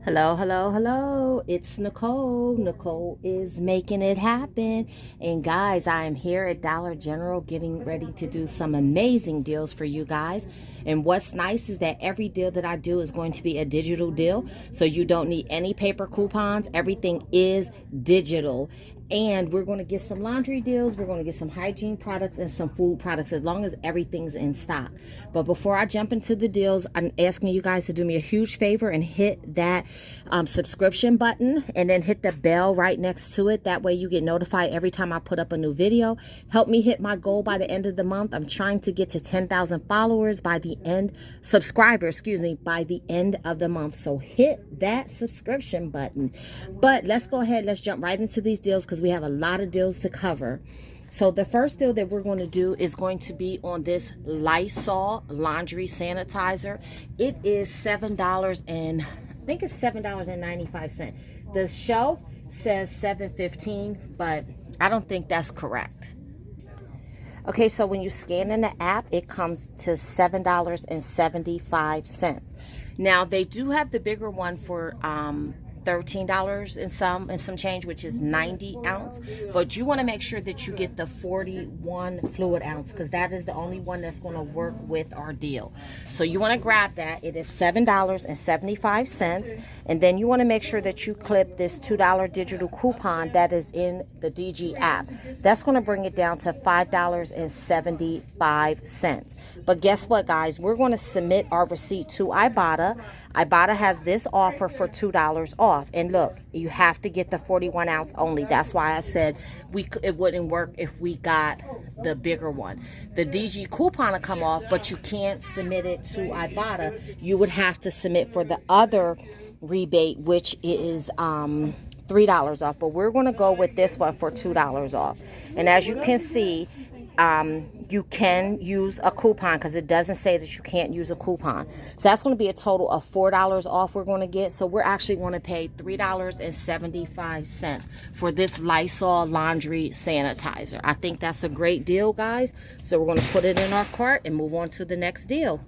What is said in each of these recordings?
Hello, hello, hello. It's Nicole. Nicole is making it happen. And guys, I am here at Dollar General getting ready to do some amazing deals for you guys. And what's nice is that every deal that I do is going to be a digital deal. So you don't need any paper coupons. Everything is digital. And we're going to get some laundry deals. We're going to get some hygiene products and some food products as long as everything's in stock. But before I jump into the deals, I'm asking you guys to do me a huge favor and hit that subscription button and then hit the bell right next to it. That way you get notified every time I put up a new video. Help me hit my goal by the end of the month. I'm trying to get to 10,000 followers by the end, subscribers, excuse me, by the end of the month. So hit that subscription button. But let's go ahead. Let's jump right into these deals because we have a lot of deals to cover. So the first deal that we're going to do is going to be on this Lysol laundry sanitizer. It is $7 and I think it's $7.95. The shelf says $7.15, but I don't think that's correct. Okay, so when you scan in the app, it comes to $7.75. Now they do have the bigger one for $13 and some change, which is 90 ounce, but you want to make sure that you get the 41 fluid ounce because that is the only one that's going to work with our deal. So you want to grab that. It is $7.75, and then you want to make sure that you clip this $2 digital coupon that is in the DG app. That's going to bring it down to $5.75. But guess what, guys? We're going to submit our receipt to Ibotta. Ibotta has this offer for $2 off. And look, you have to get the 41 ounce only. That's why I said it wouldn't work if we got the bigger one. The DG coupon will come off, but you can't submit it to Ibotta. You would have to submit for the other rebate, which is $3 off. But we're going to go with this one for $2 off. And as you can see, you can use a coupon because it doesn't say that you can't use a coupon. So that's going to be a total of $4 off we're going to get. So we're actually going to pay $3.75 for this Lysol laundry sanitizer. I think that's a great deal, guys. So we're going to put it in our cart and move on to the next deal.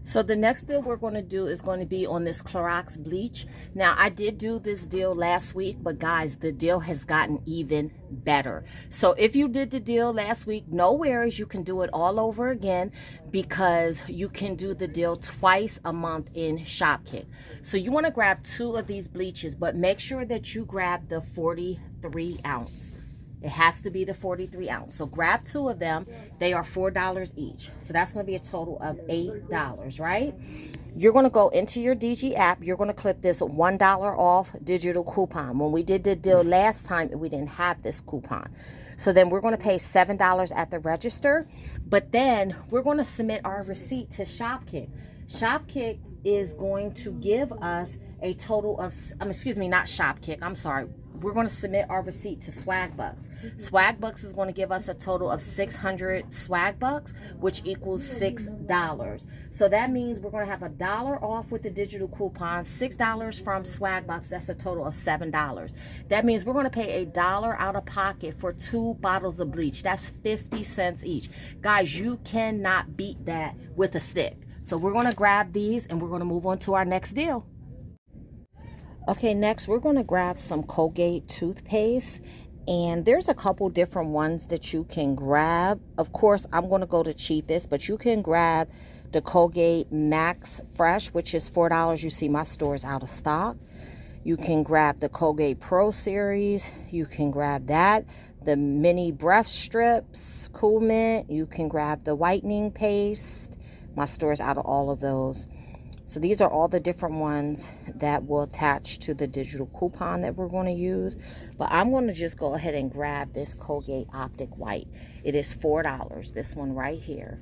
So the next deal we're going to do is going to be on this Clorox bleach. Now, I did do this deal last week, but guys, the deal has gotten even better. So if you did the deal last week, no worries, you can do it all over again because you can do the deal twice a month in Shopkick. So you want to grab 2 of these bleaches, but make sure that you grab the 43 ounce. It has to be the 43 ounce. So grab 2 of them. They are $4 each. So that's going to be a total of $8, right? You're going to go into your DG app. You're going to clip this $1 off digital coupon. When we did the deal last time, we didn't have this coupon. So then we're going to pay $7 at the register. But then we're going to submit our receipt to Shopkick. Shopkick is going to give us a total of, excuse me, not Shopkick, I'm sorry. We're going to submit our receipt to Swagbucks. Swagbucks is going to give us a total of 600 Swagbucks, which equals $6. So that means we're going to have $1 off with the digital coupon, $6 from Swagbucks. That's a total of $7. That means we're going to pay $1 out of pocket for 2 bottles of bleach. That's 50 cents each. Guys, you cannot beat that with a stick. So we're going to grab these and we're going to move on to our next deal. Okay, next we're going to grab some Colgate toothpaste, and there's a couple different ones that you can grab. Of course, I'm going to go the cheapest, but you can grab the Colgate Max Fresh, which is $4. You see my store is out of stock. You can grab the Colgate Pro Series. You can grab that. The mini breath strips, Cool Mint. You can grab the whitening paste. My store is out of all of those. So these are all the different ones that will attach to the digital coupon that we're going to use. But I'm going to just go ahead and grab this Colgate Optic White. It is $4, this one right here.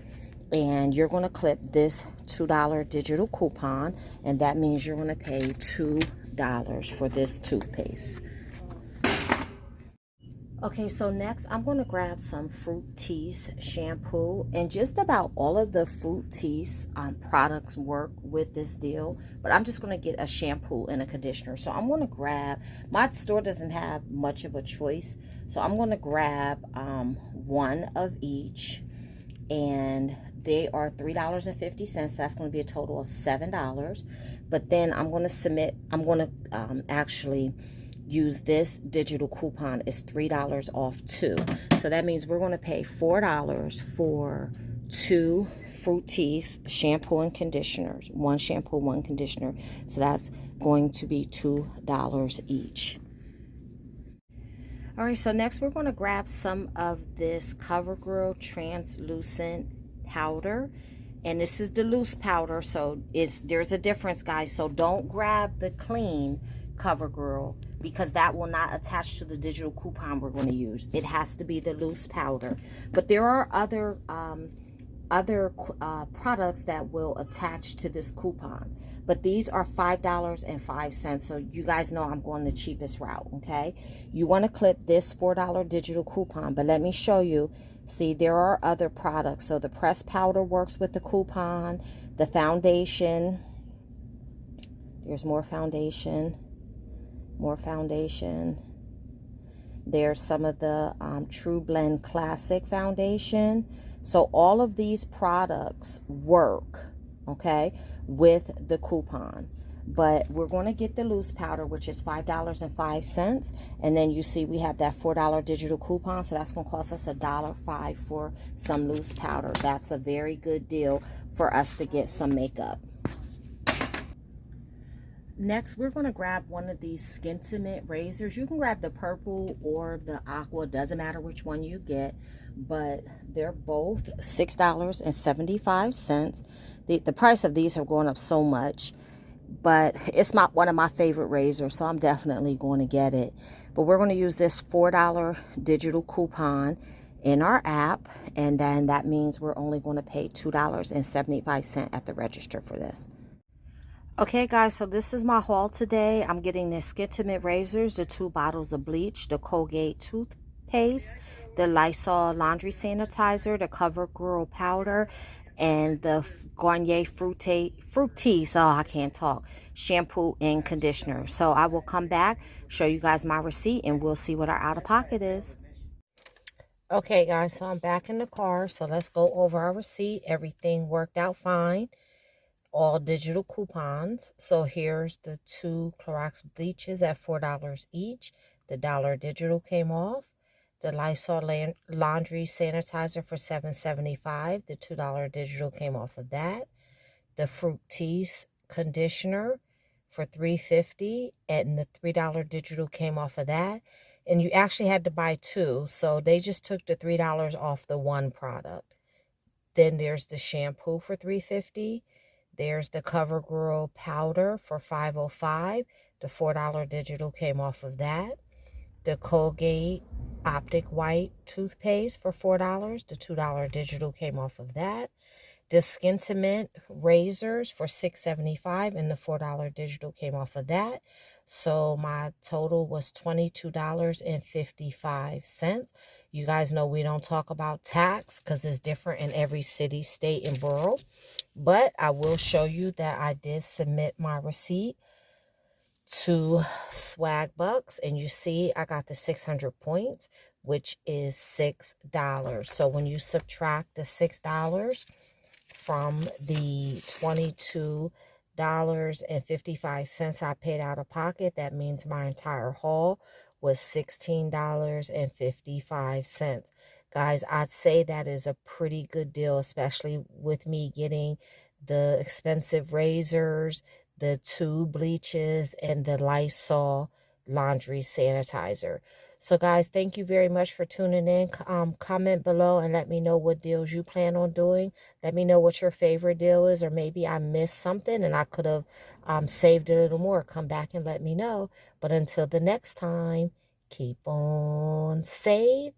And you're going to clip this $2 digital coupon. And that means you're going to pay $2 for this toothpaste. Okay, so next I'm going to grab some Fructis shampoo, and just about all of the Fructis products work with this deal, but I'm just going to get a shampoo and a conditioner. So I'm going to grab, my store doesn't have much of a choice, so I'm going to grab 1 of each, and they are $3.50. That's going to be a total of $7. But then I'm going to actually use this digital coupon. Is $3 off too. So that means we're going to pay $4 for 2 Fructis shampoo and conditioners. 1 shampoo, 1 conditioner. So that's going to be $2 each. All right, so next we're going to grab some of this CoverGirl translucent powder, and this is the loose powder, so there's a difference, guys. So don't grab the clean CoverGirl because that will not attach to the digital coupon we're going to use. It has to be the loose powder. But there are other products that will attach to this coupon, but these are $5.05. So you guys know I'm going the cheapest route. Okay, you want to clip this $4 digital coupon, but let me show you. See, there are other products. So the pressed powder works with the coupon. The foundation, there's more foundation. There's some of the True Blend Classic foundation. So all of these products work, okay, with the coupon. But we're going to get the loose powder, which is $5.05. And then you see we have that $4 digital coupon. So that's going to cost us $1.05 for some loose powder. That's a very good deal for us to get some makeup. Next, we're going to grab one of these Skintimate razors. You can grab the purple or the aqua. Doesn't matter which one you get, but they're both $6.75. The price of these have gone up so much, but it's one of my favorite razors, so I'm definitely going to get it. But we're going to use this $4 digital coupon in our app, and then that means we're only going to pay $2.75 at the register for this. Okay guys, so this is my haul today. I'm getting the Skintimate razors, the 2 bottles of bleach, the Colgate toothpaste, the Lysol laundry sanitizer, the CoverGirl powder, and the Garnier Fructis, oh I can't talk, shampoo and conditioner. So I will come back, show you guys my receipt, and we'll see what our out-of-pocket is. Okay guys, so I'm back in the car, so let's go over our receipt. Everything worked out fine. All digital coupons. So here's the 2 Clorox bleaches at $4 each. The $1 digital came off. The Lysol laundry sanitizer for $7.75. The $2 digital came off of that. The Fructis conditioner for $3.50, and the $3 digital came off of that. And you actually had to buy 2, so they just took the $3 off the 1 product. Then there's the shampoo for $3.50. There's the CoverGirl powder for $5.05. The $4 digital came off of that. The Colgate Optic White toothpaste for $4. The $2 digital came off of that. The Skintimate razors for $6.75, and the $4 digital came off of that. So my total was $22.55. You guys know we don't talk about tax because it's different in every city, state, and borough. But I will show you that I did submit my receipt to Swag Bucks, and you see I got the 600 points, which is $6. So when you subtract the $6 from the $22.55 I paid out of pocket, that means my entire haul was $16.55. Guys, I'd say that is a pretty good deal, especially with me getting the expensive razors, the 2 bleaches, and the Lysol laundry sanitizer. So guys, thank you very much for tuning in. Comment below and let me know what deals you plan on doing. Let me know what your favorite deal is, or maybe I missed something and I could have saved a little more. Come back and let me know. But until the next time, keep on saving.